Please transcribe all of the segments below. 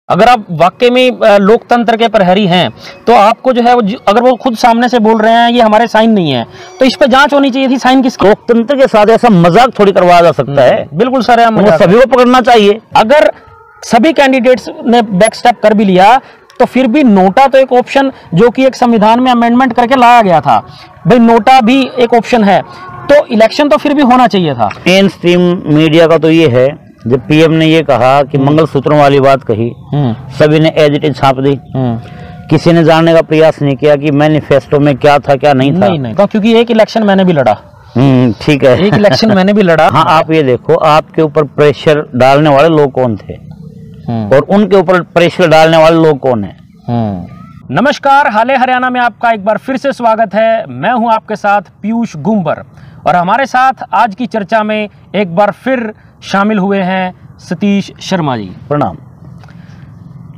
अगर आप वाकई में लोकतंत्र के प्रहरी हैं तो आपको जो है अगर वो खुद सामने से बोल रहे हैं ये हमारे साइन नहीं है तो इस पे जांच होनी चाहिए थी। साइन किसके? लोकतंत्र के साथ ऐसा मजाक थोड़ी करवाया जा सकता है। बिल्कुल सर, सभी को पकड़ना चाहिए। अगर सभी कैंडिडेट्स ने बैक स्टेप कर भी लिया तो फिर भी नोटा तो एक ऑप्शन जो कि एक संविधान में अमेंडमेंट करके लाया गया था, भाई नोटा भी एक ऑप्शन है, तो इलेक्शन तो फिर भी होना चाहिए था। मेन स्ट्रीम मीडिया का तो ये है, जब पीएम ने ये कहा कि मंगलसूत्रों वाली बात कही, सभी ने एज इट इज छाप दी। किसी ने जानने का प्रयास नहीं किया कि मैनिफेस्टो में क्या था क्या नहीं था। नहीं, क्योंकि एक इलेक्शन मैंने भी लड़ा। ठीक है, एक इलेक्शन मैंने भी लड़ा। हाँ, आप ये देखो, आपके ऊपर प्रेशर डालने वाले लोग कौन थे और उनके ऊपर प्रेशर डालने वाले लोग कौन है। नमस्कार, हाले हरियाणा में आपका एक बार फिर से स्वागत है। मैं हूं आपके साथ पीयूष गुंबर और हमारे साथ आज की चर्चा में एक बार फिर शामिल हुए हैं सतीश शर्मा जी। प्रणाम।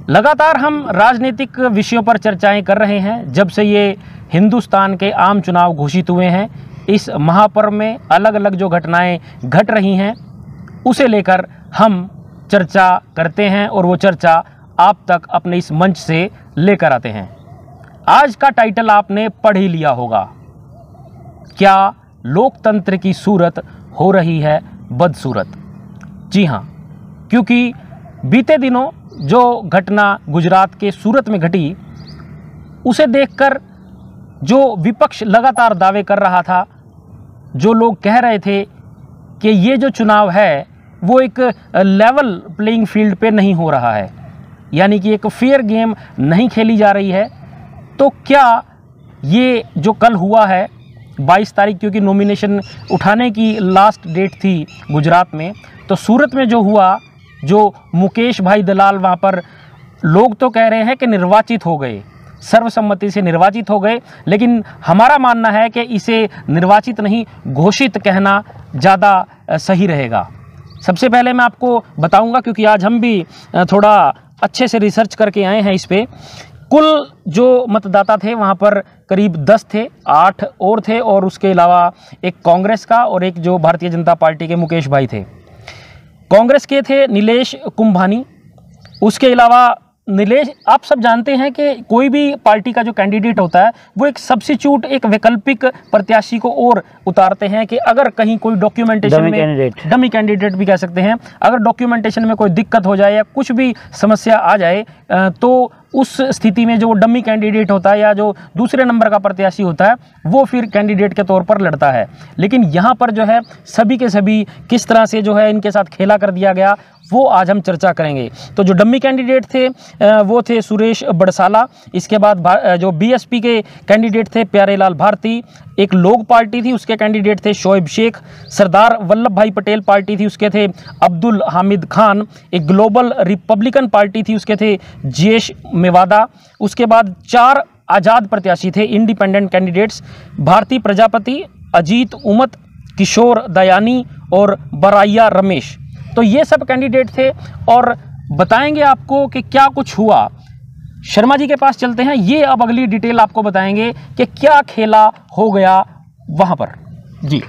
लगातार हम राजनीतिक विषयों पर चर्चाएं कर रहे हैं जब से ये हिंदुस्तान के आम चुनाव घोषित हुए हैं। इस महापर्व में अलग अलग जो घटनाएं घट रही हैं उसे लेकर हम चर्चा करते हैं और वो चर्चा आप तक अपने इस मंच से लेकर आते हैं। आज का टाइटल आपने पढ़ ही लिया होगा, क्या लोकतंत्र की सूरत हो रही है बदसूरत। जी हाँ, क्योंकि बीते दिनों जो घटना गुजरात के सूरत में घटी उसे देखकर जो विपक्ष लगातार दावे कर रहा था, जो लोग कह रहे थे कि ये जो चुनाव है वो एक लेवल प्लेइंग फील्ड पे नहीं हो रहा है, यानी कि एक फेयर गेम नहीं खेली जा रही है, तो क्या ये जो कल हुआ है 22 तारीख, क्योंकि नॉमिनेशन उठाने की लास्ट डेट थी गुजरात में, तो सूरत में जो हुआ, जो मुकेश भाई दलाल वहाँ पर लोग तो कह रहे हैं कि निर्वाचित हो गए, सर्वसम्मति से निर्वाचित हो गए, लेकिन हमारा मानना है कि इसे निर्वाचित नहीं घोषित कहना ज़्यादा सही रहेगा। सबसे पहले मैं आपको बताऊंगा, क्योंकि आज हम भी थोड़ा अच्छे से रिसर्च करके आए हैं इस पे, कुल जो मतदाता थे वहाँ पर करीब 10 थे, 8 और थे और उसके अलावा एक कांग्रेस का और एक जो भारतीय जनता पार्टी के मुकेश भाई थे। कांग्रेस के थे नीलेश कुंभानी। उसके अलावा नीलेश, आप सब जानते हैं कि कोई भी पार्टी का जो कैंडिडेट होता है वो एक सब्स्टिट्यूट, एक वैकल्पिक प्रत्याशी को और उतारते हैं कि अगर कहीं कोई डॉक्यूमेंटेशन में, डमी कैंडिडेट भी कह सकते हैं, अगर डॉक्यूमेंटेशन में कोई दिक्कत हो जाए या कुछ भी समस्या आ जाए तो उस स्थिति में जो डमी कैंडिडेट होता है या जो दूसरे नंबर का प्रत्याशी होता है वो फिर कैंडिडेट के तौर पर लड़ता है। लेकिन यहाँ पर जो है सभी के सभी किस तरह से जो है इनके साथ खेला कर दिया गया वो आज हम चर्चा करेंगे। तो जो डमी कैंडिडेट थे वो थे सुरेश बड़साला। इसके बाद जो बीएसपी के कैंडिडेट थे प्यारेलाल भारती। एक लोक पार्टी थी, उसके कैंडिडेट थे शोएब शेख। सरदार वल्लभ भाई पटेल पार्टी थी, उसके थे अब्दुल हामिद खान। एक ग्लोबल रिपब्लिकन पार्टी थी, उसके थे जयेश मेवादा। उसके बाद 4 आज़ाद प्रत्याशी थे, इंडिपेंडेंट कैंडिडेट्स, भारती प्रजापति, अजीत उमत, किशोर दयानी और बराइया रमेश। तो ये सब कैंडिडेट थे और बताएंगे आपको कि क्या कुछ हुआ। शर्मा जी के पास चलते हैं, ये अब अगली डिटेल आपको बताएंगे कि क्या खेला हो गया वहां पर। जी,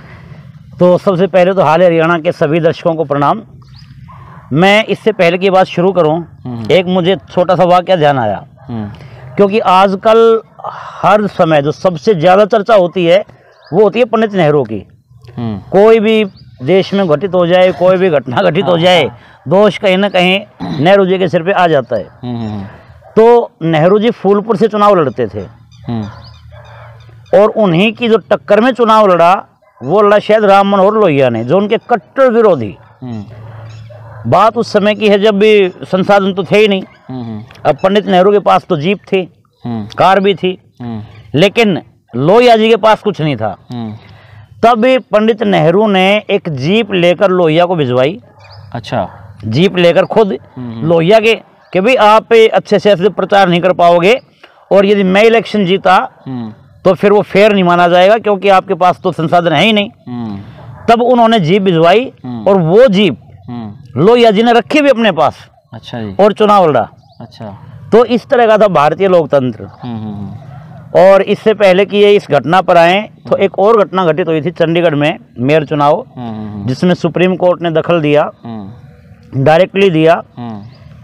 तो सबसे पहले तो हाल हरियाणा के सभी दर्शकों को प्रणाम। मैं इससे पहले की बात शुरू करूं, एक मुझे छोटा सा वाकया ध्यान आया, क्योंकि आजकल हर समय जो सबसे ज़्यादा चर्चा होती है वो होती है पंडित नेहरू की। कोई भी देश में घटित हो जाए, कोई भी घटना घटित हो जाए, दोष कहीं ना कहीं नेहरू जी के सिर पे आ जाता है। तो नेहरू जी फूलपुर से चुनाव लड़ते थे और उन्हीं की जो टक्कर में चुनाव लड़ा वो लड़ा शायद राम मनोहर लोहिया ने, जो उनके कट्टर विरोधी। बात उस समय की है जब भी संसाधन तो थे ही नहीं। अब पंडित नेहरू के पास तो जीप थी, कार भी थी, लेकिन लोहिया जी के पास कुछ नहीं था। तब पंडित नेहरू ने एक जीप लेकर लोहिया को भिजवाई। अच्छा, जीप लेकर खुद लोहिया के कि भाई आप अच्छे से प्रचार नहीं कर पाओगे और यदि मैं इलेक्शन जीता तो फिर वो फेयर नहीं माना जाएगा, क्योंकि आपके पास तो संसाधन है ही नहीं। तब उन्होंने जीप भिजवाई और वो जीप लोहिया जी ने रखी भी अपने पास। अच्छा जी, और चुनाव लड़ा। अच्छा, तो इस तरह का था भारतीय लोकतंत्र। और इससे पहले कि ये इस घटना पर आए तो एक और घटना घटित हुई थी चंडीगढ़ में, मेयर चुनाव, जिसमें सुप्रीम कोर्ट ने दखल दिया, डायरेक्टली दिया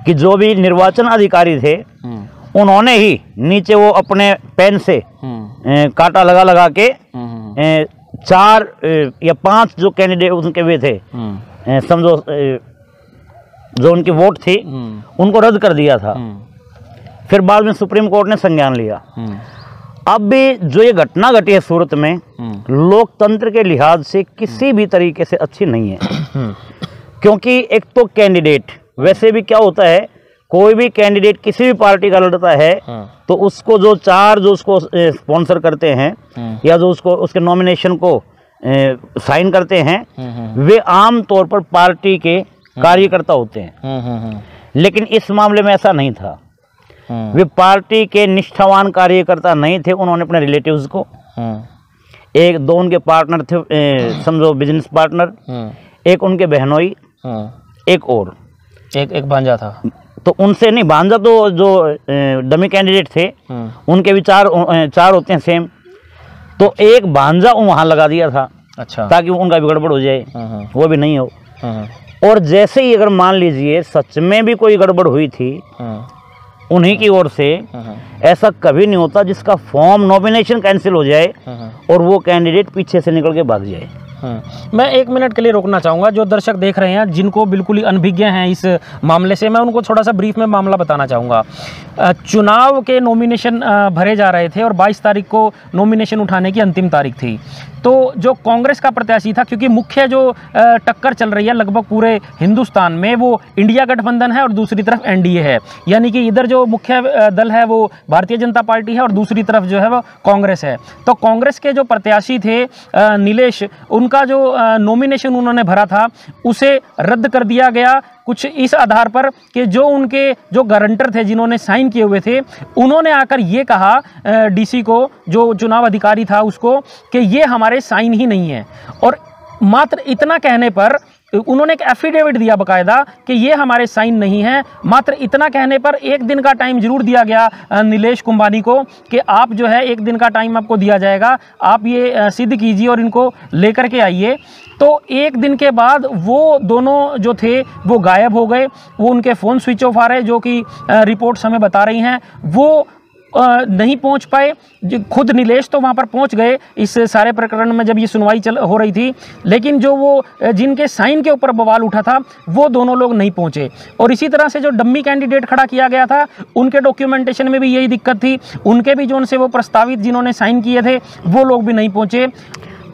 कि जो भी निर्वाचन अधिकारी थे उन्होंने ही नीचे वो अपने पेन से कांटा लगा लगा के 4 या 5 जो कैंडिडेट उनके वे थे, समझो जो उनकी वोट थी उनको रद्द कर दिया था। फिर बाद में सुप्रीम कोर्ट ने संज्ञान लिया। अब भी जो ये घटना घटी है सूरत में, लोकतंत्र के लिहाज से किसी भी तरीके से अच्छी नहीं है। क्योंकि एक तो कैंडिडेट, वैसे भी क्या होता है, कोई भी कैंडिडेट किसी भी पार्टी का लड़ता है तो उसको जो 4 जो उसको स्पॉन्सर करते हैं या जो उसको उसके नॉमिनेशन को साइन करते हैं, वे आम तौर पर पार्टी के कार्यकर्ता होते हैं। लेकिन इस मामले में ऐसा नहीं था। वे पार्टी के निष्ठावान कार्यकर्ता नहीं थे। उन्होंने अपने रिलेटिव्स को, 1-2 उनके पार्टनर थे, समझो बिजनेस पार्टनर, एक उनके बहनोई, एक और एक भांजा था, तो उनसे नहीं, भांजा तो जो डमी कैंडिडेट थे उनके भी 4 होते हैं सेम, तो एक भांजा वहां लगा दिया था। अच्छा, ताकि उनका भी गड़बड़ हो जाए, वो भी नहीं हो। और जैसे ही अगर मान लीजिए सच में भी कोई गड़बड़ हुई थी उन्हीं की ओर से, ऐसा कभी नहीं होता जिसका फॉर्म नॉमिनेशन कैंसिल हो जाए और वो कैंडिडेट पीछे से निकल के भाग जाए। मैं 1 मिनट के लिए रोकना चाहूँगा। जो दर्शक देख रहे हैं जिनको बिल्कुल ही अनभिज्ञ हैं इस मामले से, मैं उनको थोड़ा सा ब्रीफ में मामला बताना चाहूँगा। चुनाव के नॉमिनेशन भरे जा रहे थे और 22 तारीख को नॉमिनेशन उठाने की अंतिम तारीख थी। तो जो कांग्रेस का प्रत्याशी था, क्योंकि मुख्य जो टक्कर चल रही है लगभग पूरे हिंदुस्तान में, वो इंडिया गठबंधन है और दूसरी तरफ एनडीए है। यानी कि इधर जो मुख्य दल है वो भारतीय जनता पार्टी है और दूसरी तरफ जो है वो कांग्रेस है। तो कांग्रेस के जो प्रत्याशी थे नीलेश, उनका जो नॉमिनेशन उन्होंने भरा था उसे रद्द कर दिया गया, कुछ इस आधार पर कि जो उनके जो गारंटर थे जिन्होंने साइन किए हुए थे, उन्होंने आकर ये कहा डीसी को, जो चुनाव अधिकारी था उसको, कि ये हमारे साइन ही नहीं है। और मात्र इतना कहने पर उन्होंने एक एफिडेविट दिया बकायदा कि ये हमारे साइन नहीं है। मात्र इतना कहने पर 1 दिन का टाइम जरूर दिया गया नीलेश कुंभानी को कि आप जो है 1 दिन का टाइम आपको दिया जाएगा, आप ये सिद्ध कीजिए और इनको लेकर के आइए। तो 1 दिन के बाद वो दोनों जो थे वो गायब हो गए। वो उनके फ़ोन स्विच ऑफ आ रहे, जो कि रिपोर्ट्स हमें बता रही हैं। वो नहीं पहुंच पाए। खुद नीलेश तो वहां पर पहुंच गए इस सारे प्रकरण में जब ये सुनवाई हो रही थी, लेकिन जो वो जिनके साइन के ऊपर बवाल उठा था वो दोनों लोग नहीं पहुंचे। और इसी तरह से जो डम्मी कैंडिडेट खड़ा किया गया था उनके डॉक्यूमेंटेशन में भी यही दिक्कत थी। उनके भी जो उनसे वो प्रस्तावित जिन्होंने साइन किए थे वो लोग भी नहीं पहुंचे।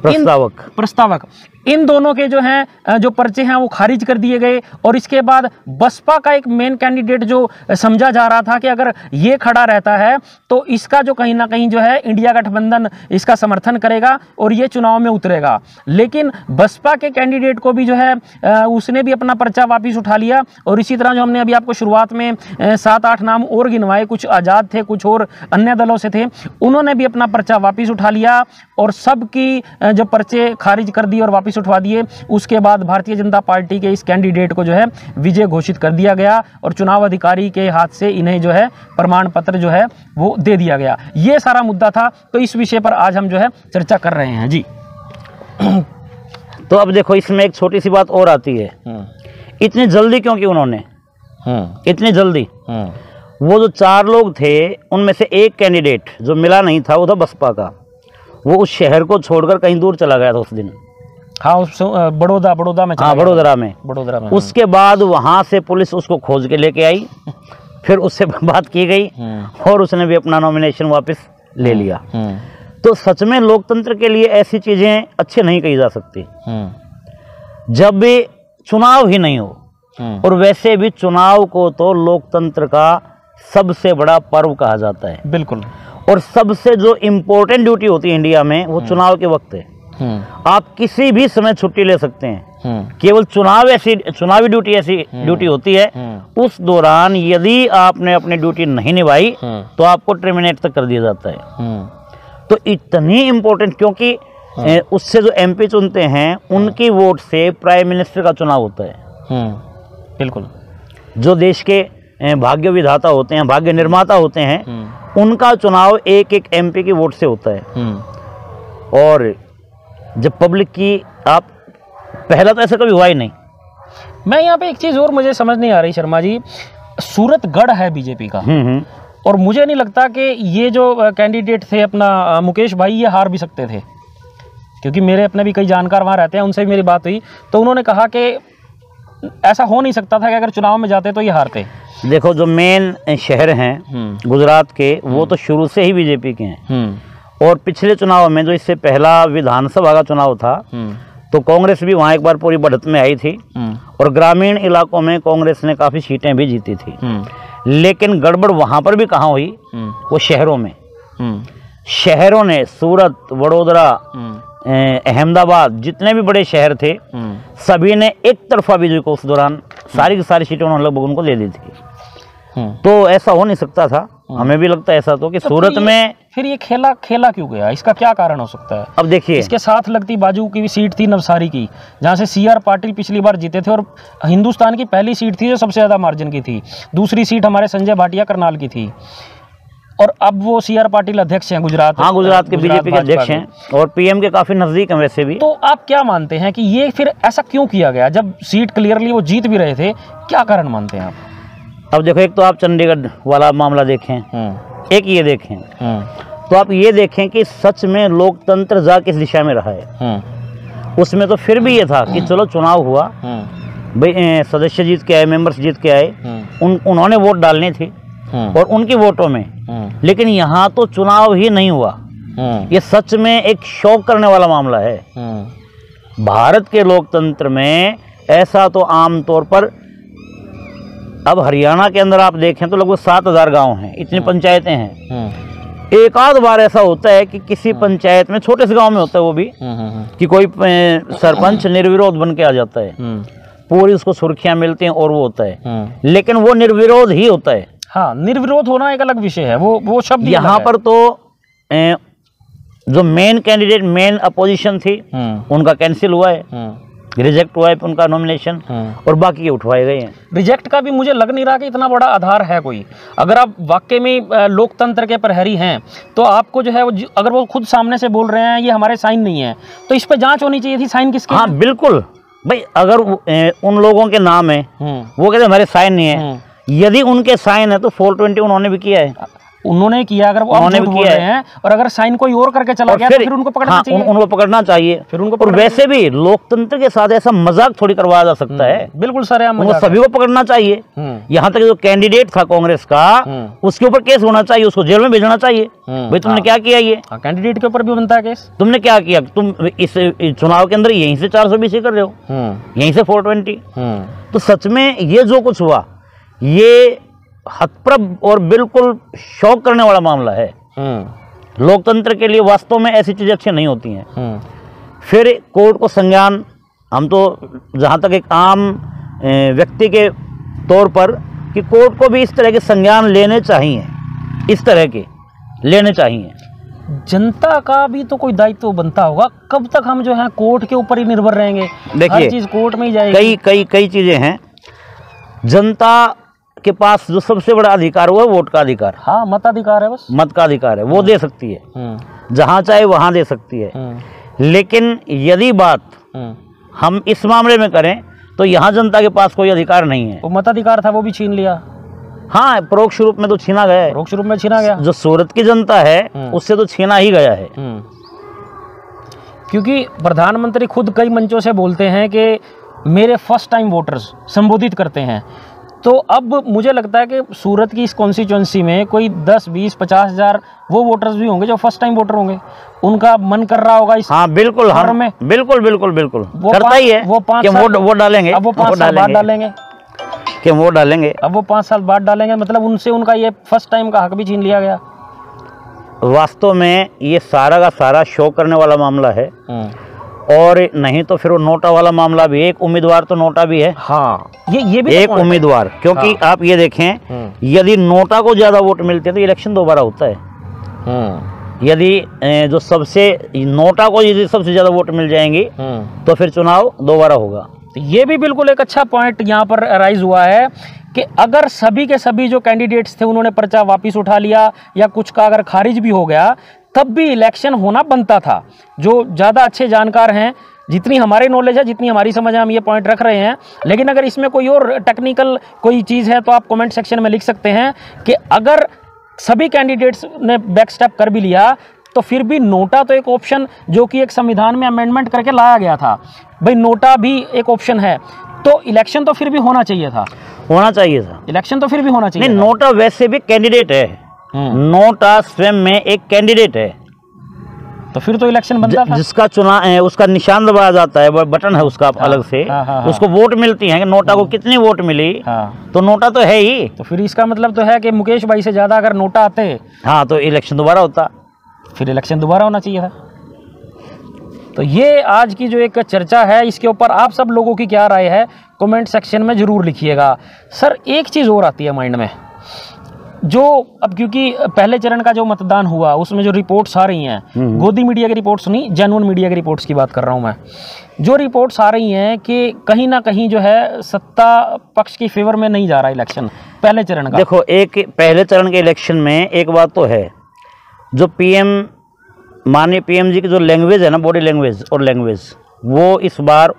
प्रस्तावक इन दोनों के जो हैं जो पर्चे हैं वो खारिज कर दिए गए। और इसके बाद बसपा का एक मेन कैंडिडेट जो समझा जा रहा था कि अगर ये खड़ा रहता है तो इसका जो कहीं ना कहीं जो है इंडिया गठबंधन इसका समर्थन करेगा और ये चुनाव में उतरेगा। लेकिन बसपा के कैंडिडेट को भी जो है उसने भी अपना पर्चा वापस उठा लिया। और इसी तरह जो हमने अभी आपको शुरुआत में 7-8 नाम और गिनवाए, कुछ आज़ाद थे, कुछ और अन्य दलों से थे, उन्होंने भी अपना पर्चा वापस उठा लिया और सबकी जो पर्चे खारिज कर दिए और वापस उठवा दिए। उसके बाद भारतीय जनता पार्टी के इस कैंडिडेट को जो है विजय घोषित कर दिया गया और चुनाव अधिकारी के हाथ से इन्हें जो है प्रमाण पत्र जो है वो दे दिया गया। ये सारा मुद्दा था, तो इस विषय पर आज हम जो है चर्चा कर रहे हैं जी। तो अब देखो इसमें एक छोटी सी बात और आती है, इतनी जल्दी क्यों की उन्होंने, इतनी जल्दी? वो जो 4 लोग थे उनमें से एक कैंडिडेट जो मिला नहीं था वो था बसपा का। वो उस शहर को छोड़कर कहीं दूर चला गया था उस दिन। हाँ, उस बड़ौदा में। हाँ, बड़ोदरा में। उसके बाद वहाँ से पुलिस उसको खोज के लेके आई, फिर उससे बात की गई और उसने भी अपना नॉमिनेशन वापस ले लिया। तो सच में लोकतंत्र के लिए ऐसी चीज़ें अच्छी नहीं कही जा सकती जब भी चुनाव ही नहीं हो। और वैसे भी चुनाव को तो लोकतंत्र का सबसे बड़ा पर्व कहा जाता है। बिल्कुल। और सबसे जो इम्पोर्टेंट ड्यूटी होती है इंडिया में वो चुनाव के वक्त है। आप किसी भी समय छुट्टी ले सकते हैं, केवल चुनावी ड्यूटी ऐसी ड्यूटी होती है। उस दौरान यदि आपने अपनी ड्यूटी नहीं निभाई तो आपको टर्मिनेट तक कर दिया जाता है। तो इतनी इम्पोर्टेंट, क्योंकि उससे जो एमपी चुनते हैं उनकी वोट से प्राइम मिनिस्टर का चुनाव होता है। बिल्कुल। जो देश के भाग्य विधाता होते हैं, भाग्य निर्माता होते हैं, उनका चुनाव एक एमपी की वोट से होता है। और जब पब्लिक की आप पहला तो ऐसा कभी हुआ ही नहीं। मैं यहाँ पे एक चीज़ और मुझे समझ नहीं आ रही शर्मा जी, सूरतगढ़ है बीजेपी का, और मुझे नहीं लगता कि ये जो कैंडिडेट थे अपना मुकेश भाई, ये हार भी सकते थे, क्योंकि मेरे अपने भी कई जानकार वहाँ रहते हैं, उनसे भी मेरी बात हुई तो उन्होंने कहा कि ऐसा हो नहीं सकता था कि अगर चुनाव में जाते तो ये हारते। देखो, जो मेन शहर हैं गुजरात के, वो तो शुरू से ही बीजेपी के हैं, और पिछले चुनाव में जो इससे पहला विधानसभा का चुनाव था तो कांग्रेस भी वहाँ एक बार पूरी बढ़त में आई थी, और ग्रामीण इलाकों में कांग्रेस ने काफ़ी सीटें भी जीती थी। लेकिन गड़बड़ वहाँ पर भी कहाँ हुई, वो शहरों में। शहरों ने, सूरत, वडोदरा, अहमदाबाद, जितने भी बड़े शहर थे, सभी ने एक तरफा बीजेपी को उस दौरान सारी की सारी सीटें उन्होंने लगभग उनको दे दी थी। तो ऐसा हो नहीं सकता था, हमें भी लगता है ऐसा तो कि सूरत में फिर ये खेला क्यों गया, इसका क्या कारण हो सकता है? अब देखिए, इसके साथ लगती बाजू की भी सीट थी नवसारी की, जहां से CR पाटिल पिछली बार जीते थे, और हिंदुस्तान की पहली सीट थी जो सबसे ज्यादा मार्जिन की थी। दूसरी सीट हमारे संजय भाटिया करनाल की थी, और अब वो CR पाटिल अध्यक्ष हैं गुजरात। हाँ, गुजरात के बीजेपी के अध्यक्ष हैं, और PM के काफी नजदीक हैं वैसे भी। तो आप क्या मानते हैं कि ये फिर ऐसा क्यों किया गया, जब सीट क्लियरली वो जीत भी रहे थे? क्या कारण मानते हैं आप? अब देखो, एक तो आप चंडीगढ़ वाला मामला देखें, एक ये देखें, तो आप ये देखें कि सच में लोकतंत्र जा किस दिशा में रहा है। उसमें तो फिर भी ये था कि चलो चुनाव हुआ भाई, सदस्य जीत के आए, मेंबर्स जीत के आए, उन्होंने वोट डालनी थी और उनकी वोटों में। लेकिन यहाँ तो चुनाव ही नहीं हुआ। ये सच में एक शौक करने वाला मामला है। भारत के लोकतंत्र में ऐसा तो आम तौर पर, अब हरियाणा के अंदर आप देखें तो लगभग 7000 गांव हैं, इतनी पंचायतें हैं। एक आध बार ऐसा होता है कि किसी पंचायत में, छोटे से गांव में होता है वो भी, कि कोई सरपंच निर्विरोध बन के आ जाता है, पूरी उसको सुर्खियां मिलती हैं और वो होता है, लेकिन वो निर्विरोध ही होता है। हाँ, निर्विरोध होना एक अलग विषय है, वो शब्द यहाँ पर तो जो मेन कैंडिडेट, मेन अपोजिशन थी, उनका कैंसिल हुआ है, रिजेक्ट हुआ है उनका नॉमिनेशन, और बाकी के उठवाए गए हैं। रिजेक्ट का भी मुझे लग नहीं रहा कि इतना बड़ा आधार है कोई। अगर आप वाकई में लोकतंत्र के प्रहरी हैं तो आपको जो है वो, अगर वो खुद सामने से बोल रहे हैं ये हमारे साइन नहीं है, तो इस पर जांच होनी चाहिए थी, साइन किसके? हाँ बिल्कुल भाई, अगर उन लोगों के नाम है, वो कहते हमारे साइन नहीं है, यदि उनके साइन है तो 420 उन्होंने भी किया है, उन्होंने किया, अगर वो उन्होंने भी किया है, और अगर साइन कोई और करके चला गया तो फिर उनको पकड़ना चाहिए। उनको पकड़ना चाहिए फिर उनको। और वैसे भी लोकतंत्र के साथ ऐसा मजाक थोड़ी करवाया जा सकता है। बिल्कुल सर, उनको सभी को पकड़ना चाहिए। यहाँ तक जो कैंडिडेट था कांग्रेस का, उसके ऊपर केस होना चाहिए, उसको जेल में भेजना चाहिए। भाई तुमने क्या किया? ये कैंडिडेट के ऊपर भी बनता है केस। तुमने क्या किया? तुम इस चुनाव के अंदर यहीं से 420 कर रहे हो, यहीं से 420। तो सच में ये जो कुछ हुआ, ये हतप्रभ और बिल्कुल शौक करने वाला मामला है। लोकतंत्र के लिए वास्तव में ऐसी चीजें अच्छी नहीं होती हैं। फिर कोर्ट को संज्ञान, हम तो जहां तक एक आम व्यक्ति के तौर पर, कि कोर्ट को भी इस तरह के संज्ञान लेने चाहिए, इस तरह के लेने चाहिए। जनता का भी तो कोई दायित्व बनता होगा। कब तक हम जो है कोर्ट के ऊपर ही निर्भर रहेंगे? देखिए, हर चीज कोर्ट में ही जाएगी। कई चीजें हैं। जनता के पास जो सबसे बड़ा अधिकार वो है वोट का अधिकार। हाँ, मताधिकार है, बस मत का अधिकार है, वो दे सकती है, जहां चाहे वहां दे सकती है। लेकिन यदि बात हम इस मामले में करें तो यहाँ जनता के पास कोई अधिकार नहीं है। वो मताधिकार था, वो भी छीन लिया। हाँ, परोक्ष रूप में तो छीना गया है। परोक्ष रूप में छीना गया। जो सूरत की जनता है उससे तो छीना ही गया है। क्योंकि प्रधानमंत्री खुद कई मंचों से बोलते हैं कि मेरे फर्स्ट टाइम वोटर्स संबोधित करते हैं। तो अब मुझे लगता है कि सूरत की इस कॉन्स्टिट्यूंसी में कोई 10, 20, 50 हज़ार वो वोटर्स भी होंगे जो फर्स्ट टाइम वोटर होंगे। उनका मन कर रहा होगा इस, हाँ बिल्कुल, हाँ में बिल्कुल करता ही है। वो 5 साल वोट डालेंगे, अब वो 5 साल बाद डालेंगे, कि वोट डालेंगे, अब वो 5 साल बाद डालेंगे। मतलब उनसे उनका ये फर्स्ट टाइम का हक भी छीन लिया गया। वास्तव में ये सारा का सारा शो करने वाला मामला है। और नहीं तो फिर वो नोटा वाला मामला भी, एक उम्मीदवार तो नोटा भी है। हाँ, ये भी एक उम्मीदवार, क्योंकि हाँ। आप ये देखें, यदि नोटा को ज्यादा वोट मिलते हैं तो इलेक्शन दोबारा होता है। यदि जो सबसे नोटा को यदि सबसे ज्यादा वोट मिल जाएंगी तो फिर चुनाव दोबारा होगा। तो ये भी बिल्कुल एक अच्छा पॉइंट यहाँ पर राइज हुआ है कि अगर सभी के सभी जो कैंडिडेट्स थे उन्होंने पर्चा वापस उठा लिया या कुछ का अगर खारिज भी हो गया, तब भी इलेक्शन होना बनता था। जो ज़्यादा अच्छे जानकार हैं जितनी हमारी नॉलेज है, जितनी हमारी समझ है, हम ये पॉइंट रख रहे हैं। लेकिन अगर इसमें कोई और टेक्निकल कोई चीज़ है तो आप कमेंट सेक्शन में लिख सकते हैं कि अगर सभी कैंडिडेट्स ने बैक स्टेप कर भी लिया तो फिर भी नोटा तो एक ऑप्शन जो कि एक संविधान में अमेंडमेंट करके लाया गया था, भाई नोटा भी एक ऑप्शन है, तो इलेक्शन तो फिर भी होना चाहिए था। इलेक्शन तो फिर भी होना चाहिए। नहीं, नोटा वैसे भी कैंडिडेट है, नोटा स्वयं में एक कैंडिडेट है, तो फिर तो इलेक्शन बनता था। जिसका चुनाव है उसका निशान दबाया जाता है, बटन है उसका अलग से, उसको वोट मिलती है कि नोटा को कितनी वोट मिली, तो नोटा तो है ही। तो फिर इसका मतलब तो है कि मुकेश भाई से ज्यादा अगर नोटा आते तो इलेक्शन दोबारा होता, फिर इलेक्शन दोबारा होना चाहिए था। तो ये आज की जो एक चर्चा है, इसके ऊपर आप सब लोगों की क्या राय है कमेंट सेक्शन में जरूर लिखिएगा। सर एक चीज़ और आती है माइंड में, जो अब क्योंकि पहले चरण का जो मतदान हुआ उसमें जो रिपोर्ट्स आ रही हैं, गोदी मीडिया की रिपोर्ट्स नहीं, जेन्युइन मीडिया की रिपोर्ट्स की बात कर रहा हूं मैं, जो रिपोर्ट्स आ रही हैं कि कहीं ना कहीं जो है सत्ता पक्ष की फेवर में नहीं जा रहा इलेक्शन पहले चरण का। देखो, एक पहले चरण के इलेक्शन में एक बात तो है, जो माननीय पीएम जी की जो लैंग्वेज है ना, बॉडी लैंग्वेज और लैंग्वेज, वो इस बार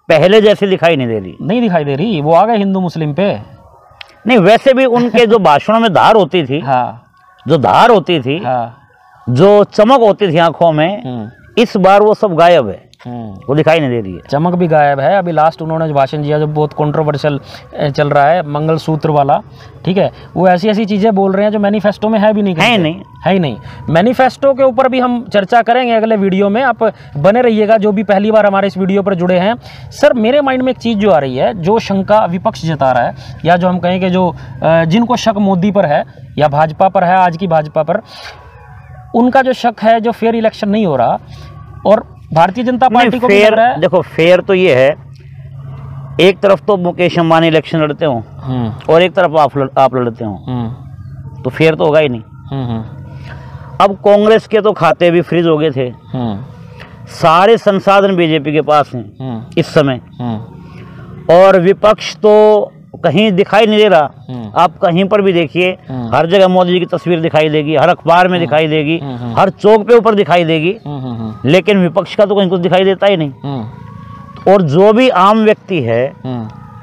पहले जैसी दिखाई नहीं दे रही। वो आ गए हिंदू मुस्लिम पे। नहीं, वैसे भी उनके जो भाषणों में धार होती थी, जो धार होती थी, जो चमक होती थी आंखों में, इस बार वो सब गायब है, वो दिखाई नहीं दे रही है। चमक भी गायब है। अभी लास्ट उन्होंने जो भाषण दिया जो बहुत कंट्रोवर्शियल चल रहा है, मंगलसूत्र वाला, ठीक है, वो ऐसी ऐसी चीज़ें बोल रहे हैं जो मैनिफेस्टो में है भी नहीं, है ही नहीं। मैनिफेस्टो के ऊपर भी हम चर्चा करेंगे अगले वीडियो में, आप बने रहिएगा जो भी पहली बार हमारे इस वीडियो पर जुड़े हैं। सर मेरे माइंड में एक चीज़ जो आ रही है, जो शंका विपक्ष जता रहा है, या जो हम कहें कि जो जिनको शक मोदी पर है या भाजपा पर है, आज की भाजपा पर, उनका जो शक है जो फेयर इलेक्शन नहीं हो रहा, और भारतीय जनता पार्टी को भी लग रहा है। देखो, फेयर तो ये है, एक तरफ तो मुकेश अंबानी इलेक्शन लड़ते हो और एक तरफ आप लड़ते हो, तो फेयर तो होगा ही नहीं। अब कांग्रेस के तो खाते भी फ्रीज हो गए थे, सारे संसाधन बीजेपी के पास हैं इस समय, और विपक्ष तो कहीं दिखाई नहीं दे रहा। आप कहीं पर भी देखिए, हर जगह मोदी जी की तस्वीर दिखाई देगी, हर अखबार में दिखाई देगी, हर चौक पे ऊपर दिखाई देगी, लेकिन विपक्ष का तो कहीं कुछ दिखाई देता ही नहीं। और जो भी आम व्यक्ति है,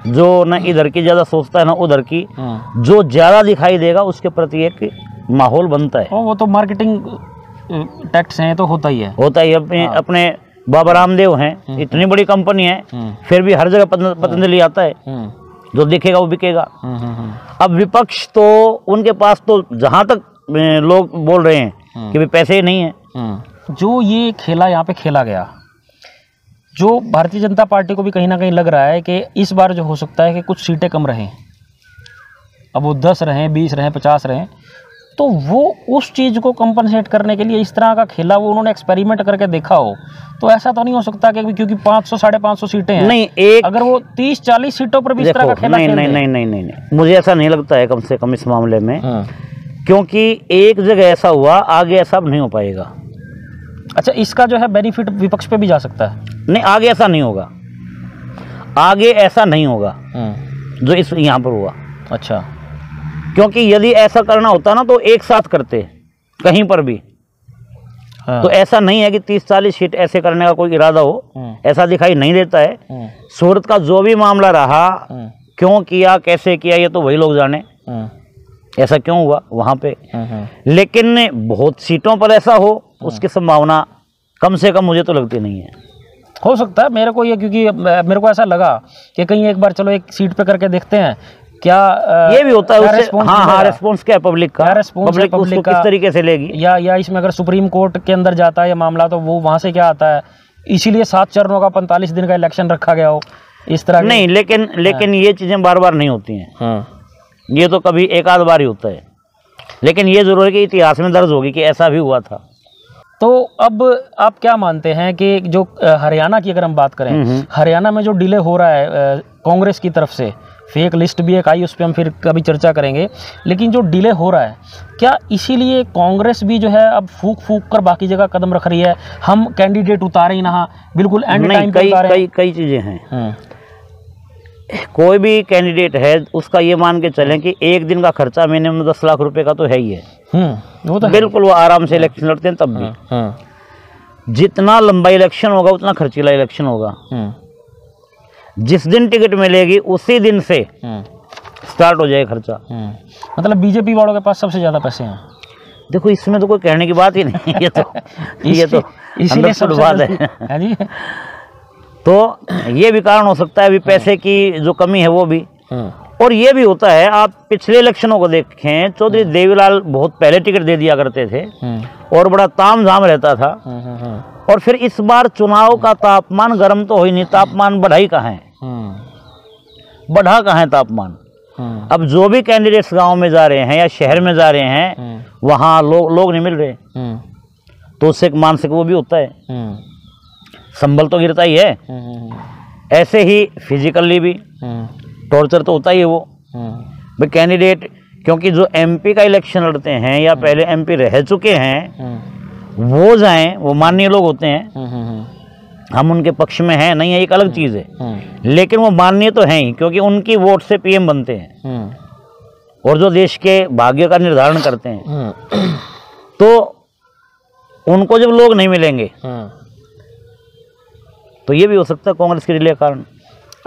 जो न इधर की ज्यादा सोचता है ना उधर की, जो ज्यादा दिखाई देगा उसके प्रति एक माहौल बनता है। वो तो मार्केटिंग टैक्स है तो होता ही है, अपने बाबा रामदेव हैं, इतनी बड़ी कंपनी है, फिर भी हर जगह पतंजलि आता है, जो दिखेगा वो बिकेगा। अब विपक्ष तो उनके पास तो जहां तक लोग बोल रहे हैं कि भाई पैसे ही नहीं है। जो ये खेला यहाँ पे खेला गया, जो भारतीय जनता पार्टी को भी कहीं ना कहीं लग रहा है कि इस बार जो हो सकता है कि कुछ सीटें कम रहें, अब वो 10 रहें, 20 रहें, 50 रहें, तो वो उस चीज़ को कंपनसेट करने के लिए इस तरह का खेला वो उन्होंने एक्सपेरिमेंट करके देखा हो। तो ऐसा तो नहीं हो सकता कि क्योंकि 500 550 सीटें हैं, नहीं, अगर वो 30-40 सीटों पर भी इस तरह का खेला नहीं, मुझे ऐसा नहीं लगता है कम से कम इस मामले में, क्योंकि एक जगह ऐसा हुआ, आगे ऐसा नहीं हो पाएगा। अच्छा, इसका जो है बेनिफिट विपक्ष पे भी जा सकता है? नहीं, आगे ऐसा नहीं होगा, आगे ऐसा नहीं होगा जो इस यहाँ पर हुआ। अच्छा, क्योंकि यदि ऐसा करना होता ना तो एक साथ करते कहीं पर भी। तो ऐसा नहीं है कि 30-40 सीट ऐसे करने का कोई इरादा हो, ऐसा दिखाई नहीं देता है। सूरत का जो भी मामला रहा, क्यों किया, कैसे किया, ये तो वही लोग जाने, ऐसा क्यों हुआ वहाँ पे। लेकिन बहुत सीटों पर ऐसा हो, उसकी संभावना कम से कम मुझे तो लगती नहीं है। हो सकता है मेरे को ये, क्योंकि मेरे को ऐसा लगा कि कहीं एक बार चलो एक सीट पे करके देखते हैं क्या ये भी होता है उससे। रेस्पॉन्स क्या है पब्लिक का, पब्लिक उसको किस तरीके से लेगी, या इसमें अगर सुप्रीम कोर्ट के अंदर जाता है ये मामला तो वो वहाँ से क्या आता है, इसीलिए 7 चरणों का 45 दिन का इलेक्शन रखा गया हो इस तरह नहीं। लेकिन ये चीज़ें बार बार नहीं होती हैं, ये तो कभी एक आध बार ही होता है, लेकिन ये जरूर है कि इतिहास में दर्ज होगी कि ऐसा भी हुआ था। तो अब आप क्या मानते हैं कि जो हरियाणा की अगर हम बात करें, हरियाणा में जो डिले हो रहा है कांग्रेस की तरफ से, फेक लिस्ट भी एक आई, उस पर हम फिर कभी चर्चा करेंगे, लेकिन जो डिले हो रहा है, क्या इसीलिए कांग्रेस भी जो है अब फूक कर बाकी जगह कदम रख रही है, हम कैंडिडेट उतारे ही ना, बिल्कुल एंड टाइम पे उतारे? कई चीज़ें हैं। कोई भी कैंडिडेट है उसका ये मान के चलें कि एक दिन का खर्चा मिनिमम 10 लाख रुपए का तो है ही है। वो तो बिल्कुल, वो आराम से इलेक्शन लड़ते हैं तब भी। जितना लंबा इलेक्शन होगा उतना खर्चीला इलेक्शन होगा। जिस दिन टिकट मिलेगी उसी दिन से स्टार्ट हो जाए खर्चा। मतलब बीजेपी वालों के पास सबसे ज्यादा पैसे हैं। देखो इसमें तो कोई कहने की बात ही नहीं, ये तो इसीलिए सब बात है जी। तो ये भी कारण हो सकता है अभी पैसे की जो कमी है वो भी। और ये भी होता है, आप पिछले इलेक्शनों को देखें, चौधरी देवीलाल बहुत पहले टिकट दे दिया करते थे और बड़ा तामझाम रहता था। और फिर इस बार चुनाव का तापमान गर्म तो हो ही नहीं, तापमान बढ़ा ही कहाँ है, बढ़ा कहाँ है तापमान। अब जो भी कैंडिडेट्स गांव में जा रहे हैं या शहर में जा रहे हैं वहाँ लोग नहीं मिल रहे, तो उससे एक मानसिक वो भी होता है, संबल तो गिरता ही है। ऐसे ही फिजिकली भी टॉर्चर तो होता ही है वो भाई कैंडिडेट, क्योंकि जो एमपी का इलेक्शन लड़ते हैं या पहले एमपी रह चुके हैं वो जाएं, वो माननीय लोग होते हैं, हम उनके पक्ष में हैं नहीं है एक अलग चीज़ है, लेकिन वो माननीय तो हैं ही क्योंकि उनकी वोट से पीएम बनते हैं और जो देश के भाग्य का निर्धारण करते हैं। तो उनको जब लोग नहीं मिलेंगे तो ये भी हो सकता है कांग्रेस के लिए कारण।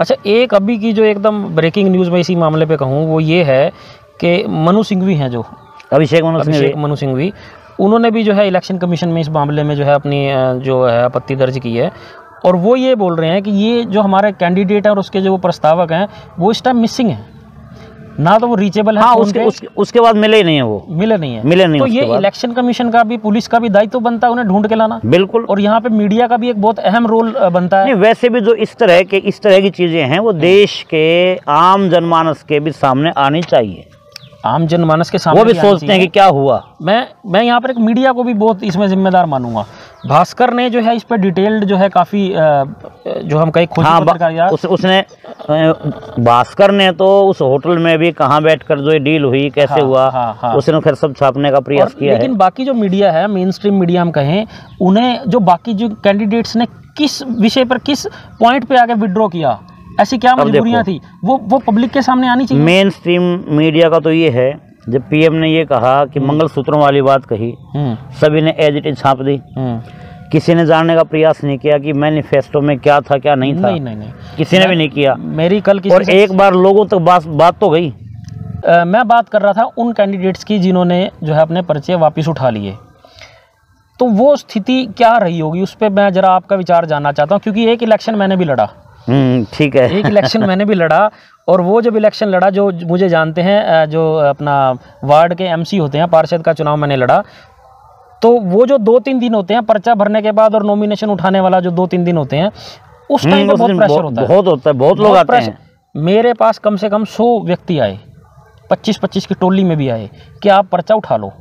अच्छा, एक अभी की जो एकदम ब्रेकिंग न्यूज़ में इसी मामले पे कहूँ वो ये है कि मनु सिंघवी हैं, जो अभिषेक मनु सिंघवी, उन्होंने भी जो है इलेक्शन कमीशन में इस मामले में जो है अपनी जो है आपत्ति दर्ज की है। और वो ये बोल रहे हैं कि ये जो हमारे कैंडिडेट हैं और उसके जो वो प्रस्तावक हैं वो इस टाइम मिसिंग हैं, ना तो वो रीचेबल है। हाँ, उसके बाद मिले ही नहीं है, वो मिले नहीं। तो ये इलेक्शन कमीशन का भी, पुलिस का भी दायित्व बनता है उन्हें ढूंढ के लाना। बिल्कुल। और यहाँ पे मीडिया का भी एक बहुत अहम रोल बनता है। नहीं, वैसे भी जो इस तरह की चीजें हैं वो देश के आम जनमानस के भी सामने आनी चाहिए, आम जनमानस के सामने वो भी सोचते हैं कि क्या हुआ। मैं यहाँ पर एक मीडिया को भी बहुत इसमें जिम्मेदार मानूंगा। भास्कर ने जो है इस पर डिटेल्ड जो है काफ़ी जो हम कहीं खोज उसने भास्कर ने तो उस होटल में भी कहाँ बैठकर जो डील हुई कैसे हुआ उसने फिर सब छापने का प्रयास किया है। लेकिन बाकी जो मीडिया है, मेन स्ट्रीम मीडिया हम कहें, उन्हें जो बाकी जो कैंडिडेट्स ने किस विषय पर किस पॉइंट पे आगे विड्रॉ किया, ऐसी क्या मजबूरियां थी, वो पब्लिक के सामने आनी चाहिए। मेन स्ट्रीम मीडिया का तो ये है, जब पीएम ने ये कहा कि मंगलसूत्रों वाली बात कही, सभी ने एज इट इज छाप दी, किसी ने जानने का प्रयास नहीं किया कि मैनिफेस्टो में क्या था क्या नहीं था। नहीं। किसी ने भी नहीं किया। मेरी कल किसी और एक बार लोगों तक बात तो गई। मैं बात कर रहा था उन कैंडिडेट्स की जिन्होंने जो है अपने पर्चे वापस उठा लिए, तो वो स्थिति क्या रही होगी, उस पर मैं जरा आपका विचार जानना चाहता हूँ, क्योंकि एक इलेक्शन मैंने भी लड़ा। ठीक है। एक इलेक्शन मैंने भी लड़ा, और वो जब इलेक्शन लड़ा, जो मुझे जानते हैं, जो अपना वार्ड के एमसी होते हैं, पार्षद का चुनाव मैंने लड़ा, तो वो जो 2-3 दिन होते हैं पर्चा भरने के बाद और नॉमिनेशन उठाने वाला जो 2-3 दिन होते हैं, उस टाइम पे बहुत प्रेशर होता है। बहुत लोग आते हैं। मेरे पास कम से कम 100 व्यक्ति आए, 25-25 की टोली में भी आए कि आप पर्चा उठा लो,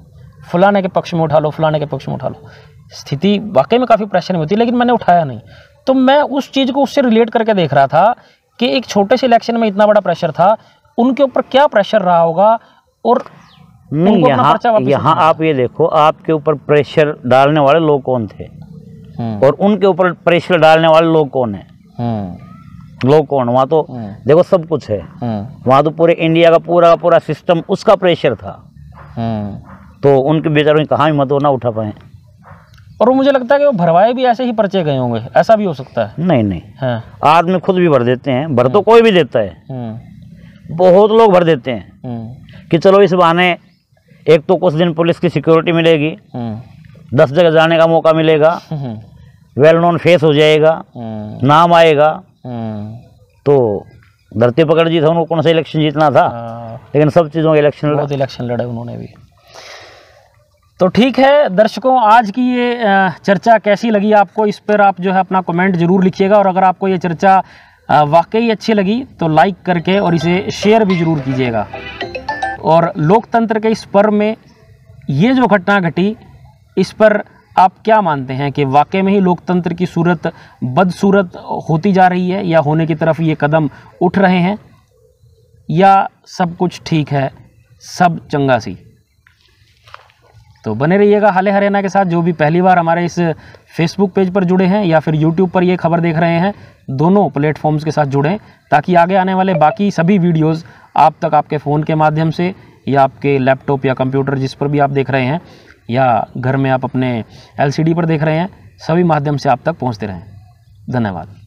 फलाने के पक्ष में उठा लो, फलाने के पक्ष में उठा लो। स्थिति वाकई में काफ़ी प्रेशर में होती है, लेकिन मैंने उठाया नहीं। तो मैं उस चीज़ को उससे रिलेट करके देख रहा था कि एक छोटे से इलेक्शन में इतना बड़ा प्रेशर था, उनके ऊपर क्या प्रेशर रहा होगा। और नहीं, यहाँ आप ये देखो, आपके ऊपर प्रेशर डालने वाले लोग कौन थे और उनके ऊपर प्रेशर डालने वाले लोग कौन है, लोग कौन। वहाँ तो देखो सब कुछ है, वहाँ तो पूरे इंडिया का पूरा सिस्टम उसका प्रेशर था, तो उनके बेचारों की कहाँ हिम्मत हो ना उठा पाए। और मुझे लगता है कि वो भरवाए भी ऐसे ही पर्चे गए होंगे, ऐसा भी हो सकता है। नहीं आदमी खुद भी भर देते हैं, भर तो कोई भी देता है, बहुत लोग भर देते हैं कि चलो इस बहाने एक तो कुछ दिन पुलिस की सिक्योरिटी मिलेगी, 10 जगह जाने का मौका मिलेगा, वेल नोन फेस हो जाएगा, नाम आएगा। तो धरती पकड़ जी था, उनको कौन सा इलेक्शन जीतना था, लेकिन सब चीज़ों के इलेक्शन लड़े उन्होंने भी। तो ठीक है दर्शकों, आज की ये चर्चा कैसी लगी आपको, इस पर आप जो है अपना कमेंट ज़रूर लिखिएगा। और अगर आपको ये चर्चा वाकई अच्छी लगी तो लाइक करके और इसे शेयर भी ज़रूर कीजिएगा। और लोकतंत्र के इस पर्व में ये जो घटना घटी, इस पर आप क्या मानते हैं कि वाकई में ही लोकतंत्र की सूरत बदसूरत होती जा रही है, या होने की तरफ ये कदम उठ रहे हैं, या सब कुछ ठीक है, सब चंगा सी। तो बने रहिएगा हाले हरियाणा के साथ। जो भी पहली बार हमारे इस फेसबुक पेज पर जुड़े हैं या फिर यूट्यूब पर ये खबर देख रहे हैं, दोनों प्लेटफॉर्म्स के साथ जुड़ें, ताकि आगे आने वाले बाकी सभी वीडियोस आप तक आपके फ़ोन के माध्यम से या आपके लैपटॉप या कंप्यूटर जिस पर भी आप देख रहे हैं, या घर में आप अपने LCD पर देख रहे हैं, सभी माध्यम से आप तक पहुंचते रहें। धन्यवाद।